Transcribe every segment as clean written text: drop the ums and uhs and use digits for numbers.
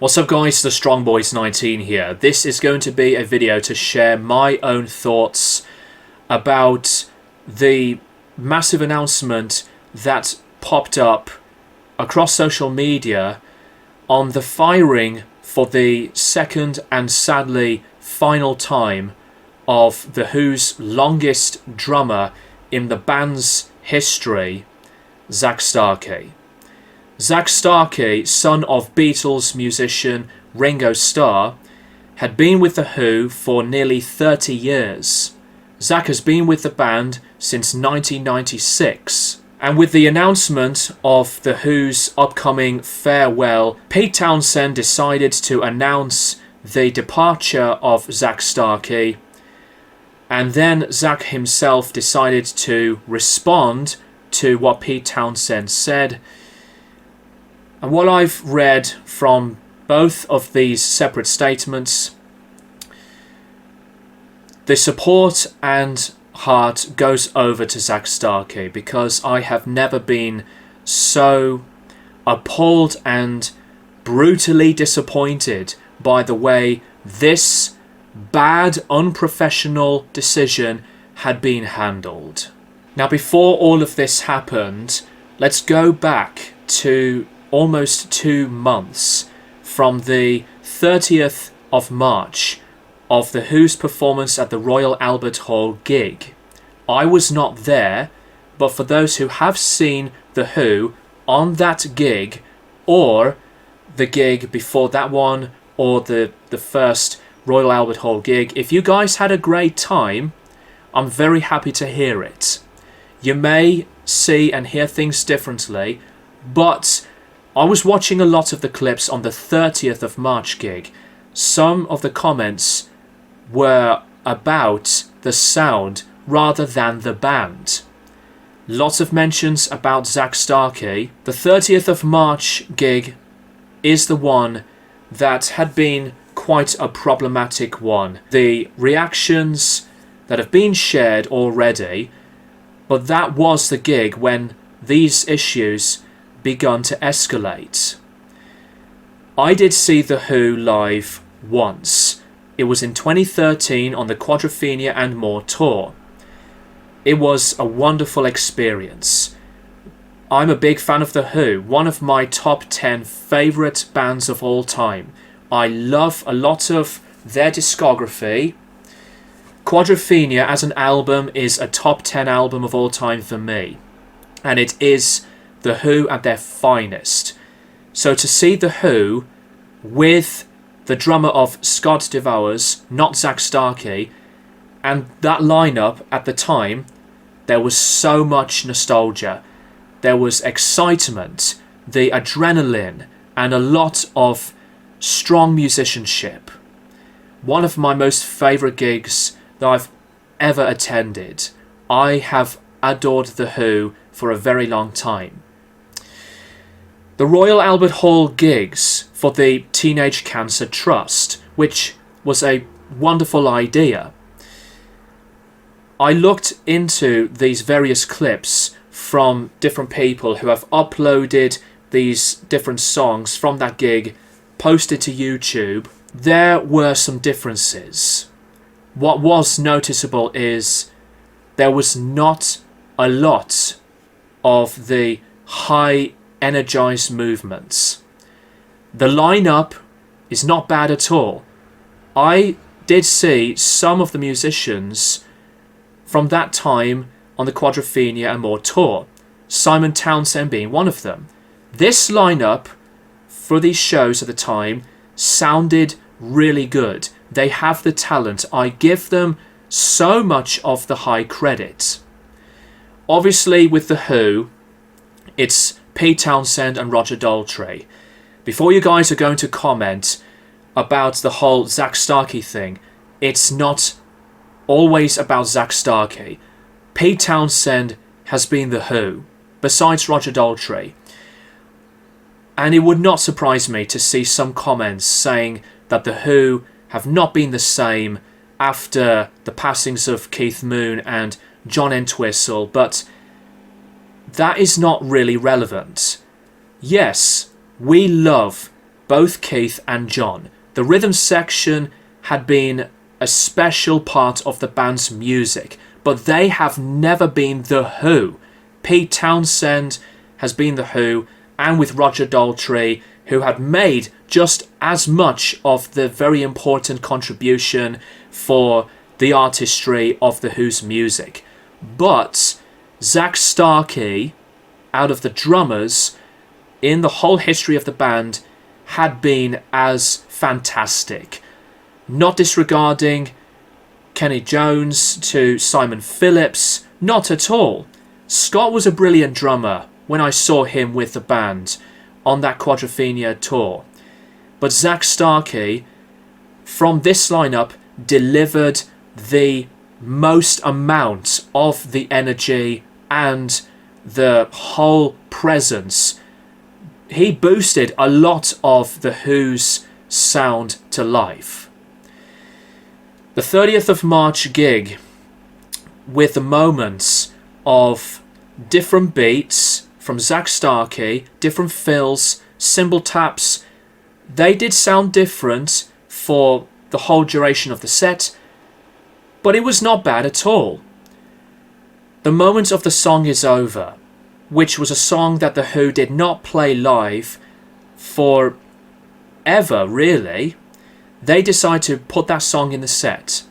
What's up guys, the Strong Boys 19 here. This is going to be a video to share my own thoughts about the massive announcement that popped up across social media on the firing for the second and sadly final time of The Who's longest drummer in the band's history, Zak Starkey. Zak Starkey, son of Beatles musician Ringo Starr, had been with The Who for nearly 30 years. Zak has been with the band since 1996. And with the announcement of The Who's upcoming farewell, Pete Townshend decided to announce the departure of Zak Starkey. And then Zak himself decided to respond to what Pete Townshend said. And what I've read from both of these separate statements, the support and heart goes over to Zak Starkey, because I have never been so appalled and brutally disappointed by the way this bad, unprofessional decision had been handled. Now, before all of this happened, let's go back to almost 2 months from the 30th of March of The Who's performance at the Royal Albert Hall gig. I was not there, but for those who have seen The Who on that gig, or the gig before that one, or the first Royal Albert Hall gig, if you guys had a great time, I'm very happy to hear it. You may see and hear things differently, but I was watching a lot of the clips on the 30th of March gig. Some of the comments were about the sound rather than the band. Lots of mentions about Zak Starkey. The 30th of March gig is the one that had been quite a problematic one. The reactions that have been shared already, but that was the gig when these issues begun to escalate. I did see The Who live once. It was in 2013 on the Quadrophenia and More tour. It was a wonderful experience. I'm a big fan of The Who, one of my top 10 favourite bands of all time. I love a lot of their discography. Quadrophenia as an album is a top 10 album of all time for me, and it is The Who at their finest. So to see The Who with the drummer of Scott Devours, not Zak Starkey, and that lineup at the time, there was so much nostalgia. There was excitement, the adrenaline, and a lot of strong musicianship. One of my most favourite gigs that I've ever attended. I have adored The Who for a very long time. The Royal Albert Hall gigs for the Teenage Cancer Trust, which was a wonderful idea. I looked into these various clips from different people who have uploaded these different songs from that gig, posted to YouTube. There were some differences. What was noticeable is there was not a lot of the high energized movements. The lineup is not bad at all. I did see some of the musicians from that time on the Quadrophenia and More tour, Simon Townsend being one of them. This lineup for these shows at the time sounded really good. They have the talent. I give them so much of the high credit. Obviously with The Who, it's Pete Townshend and Roger Daltrey. Before you guys are going to comment about the whole Zak Starkey thing, it's not always about Zak Starkey. Pete Townshend has been The Who, besides Roger Daltrey. And it would not surprise me to see some comments saying that The Who have not been the same after the passings of Keith Moon and John Entwistle, but that is not really relevant. Yes, we love both Keith and John. The rhythm section had been a special part of the band's music, but they have never been The Who. Pete Townshend has been The Who, and with Roger Daltrey, who had made just as much of the very important contribution for the artistry of The Who's music. But Zak Starkey, out of the drummers in the whole history of the band, had been as fantastic. Not disregarding Kenny Jones to Simon Phillips, not at all. Scott was a brilliant drummer when I saw him with the band on that Quadrophenia tour. But Zak Starkey, from this lineup, delivered the most amount of the energy and the whole presence. He boosted a lot of The Who's sound to life. The 30th of March gig, with the moments of different beats from Zak Starkey, different fills, cymbal taps, they did sound different for the whole duration of the set, but it was not bad at all. The moment of The Song Is Over, which was a song that The Who did not play live for ever, really, they decided to put that song in the set.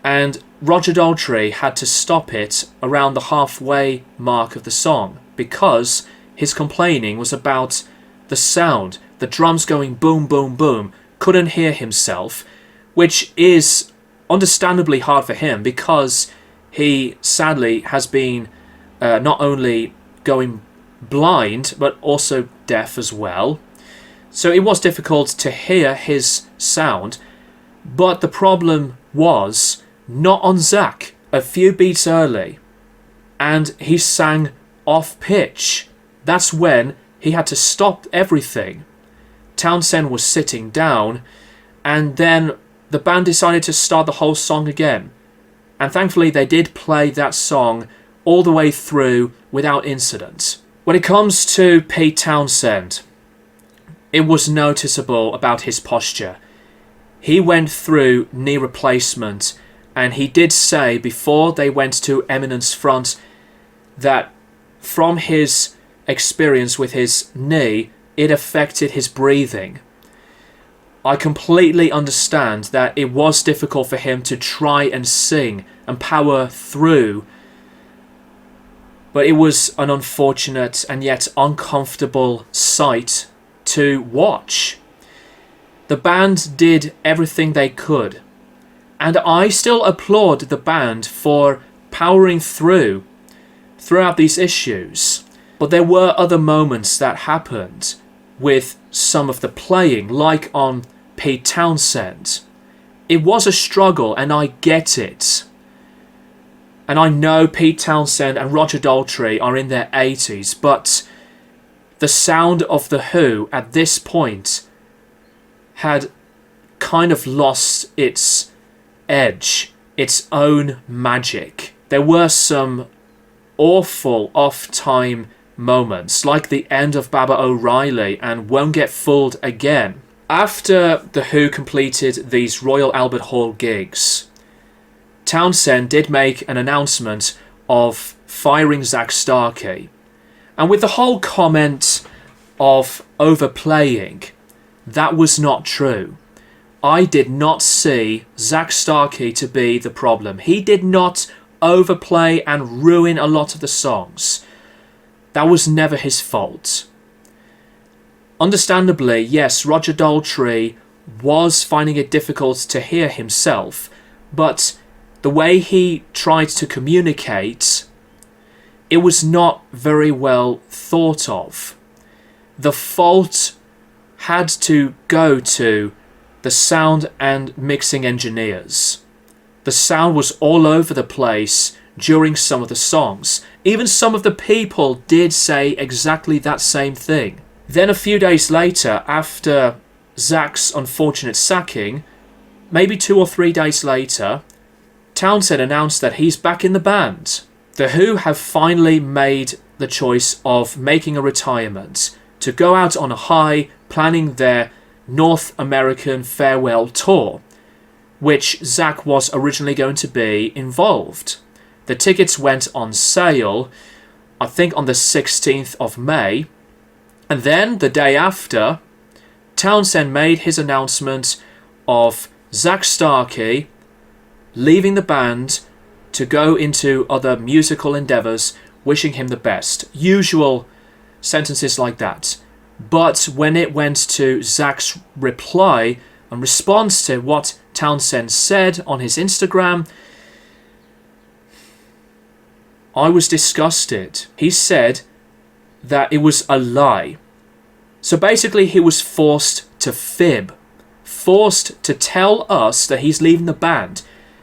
And Roger Daltrey had to stop it around the halfway mark of the song because his complaining was about the sound, the drums going boom, boom, boom, couldn't hear himself, which is understandably hard for him because he sadly has been not only going blind but also deaf as well. So it was difficult to hear his sound, but the problem was not on Zak. A few beats early and he sang off pitch. That's when he had to stop everything. Townshend was sitting down, and then the band decided to start the whole song again. And thankfully they did play that song all the way through without incident. When it comes to Pete Townshend, it was noticeable about his posture. He went through knee replacement, and he did say before they went to Eminence Front that from his experience with his knee, it affected his breathing. I completely understand that it was difficult for him to try and sing and power through, but it was an unfortunate and yet uncomfortable sight to watch. The band did everything they could, and I still applaud the band for powering throughout these issues. But there were other moments that happened with some of the playing, like on Pete Townshend. It was a struggle, and I get it. And I know Pete Townshend and Roger Daltrey are in their 80s, but the sound of The Who at this point had kind of lost its edge, its own magic. There were some awful off-time moments, like the end of Baba O'Reilly and Won't Get Fooled Again. After The Who completed these Royal Albert Hall gigs, Townshend did make an announcement of firing Zak Starkey. And with the whole comment of overplaying, that was not true. I did not see Zak Starkey to be the problem. He did not overplay and ruin a lot of the songs. That was never his fault. Understandably, yes, Roger Daltrey was finding it difficult to hear himself, but the way he tried to communicate, it was not very well thought of. The fault had to go to the sound and mixing engineers. The sound was all over the place during some of the songs. Even some of the people did say exactly that same thing. Then a few days later, after Zak's unfortunate sacking, maybe 2 or 3 days later, Townshend announced that he's back in the band. The Who have finally made the choice of making a retirement to go out on a high planning their North American farewell tour, which Zak was originally going to be involved. The tickets went on sale, I think on the 16th of May, and then the day after, Townsend made his announcement of Zak Starkey leaving the band to go into other musical endeavours, wishing him the best. Usual sentences like that. But when it went to Zak's reply and response to what Townsend said on his Instagram, I was disgusted. He said that it was a lie. So basically he was forced to fib, forced to tell us that he's leaving the band,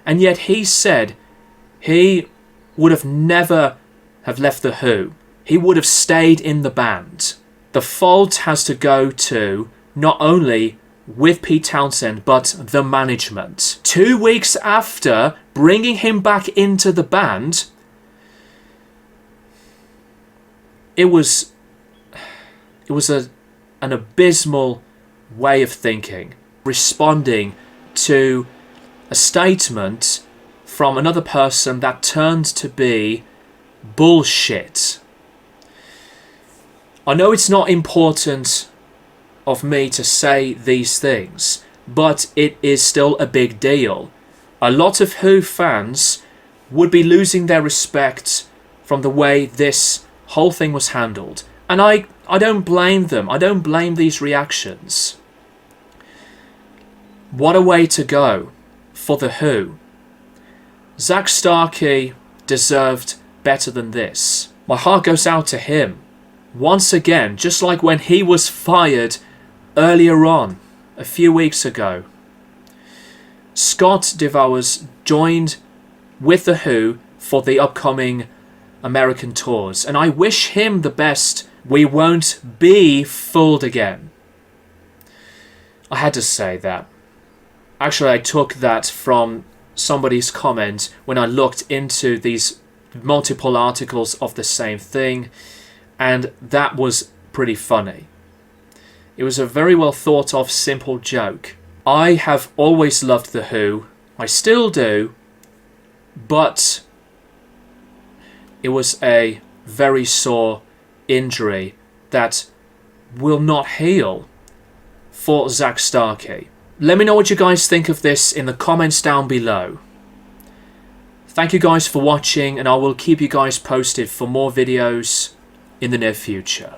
and yet he said he would have never have left The Who. He would have stayed in the band. The fault has to go to not only with Pete Townsend, but the management. 2 weeks after bringing him back into the band, it was an abysmal way of thinking, responding to a statement from another person that turned to be bullshit. I know it's not important of me to say these things, but it is still a big deal. A lot of Who fans would be losing their respect from the way this whole thing was handled. And I don't blame them. I don't blame these reactions. What a way to go for The Who. Zak Starkey deserved better than this. My heart goes out to him. Once again, just like when he was fired earlier on, a few weeks ago. Scott Devours joined with The Who for the upcoming American tours, and I wish him the best. We won't be fooled again. I had to say that. Actually, I took that from somebody's comment when I looked into these multiple articles of the same thing, and that was pretty funny. It was a very well thought of simple joke. I have always loved The Who. I still do, but it was a very sore injury that will not heal for Zak Starkey. Let me know what you guys think of this in the comments down below. Thank you guys for watching, and I will keep you guys posted for more videos in the near future.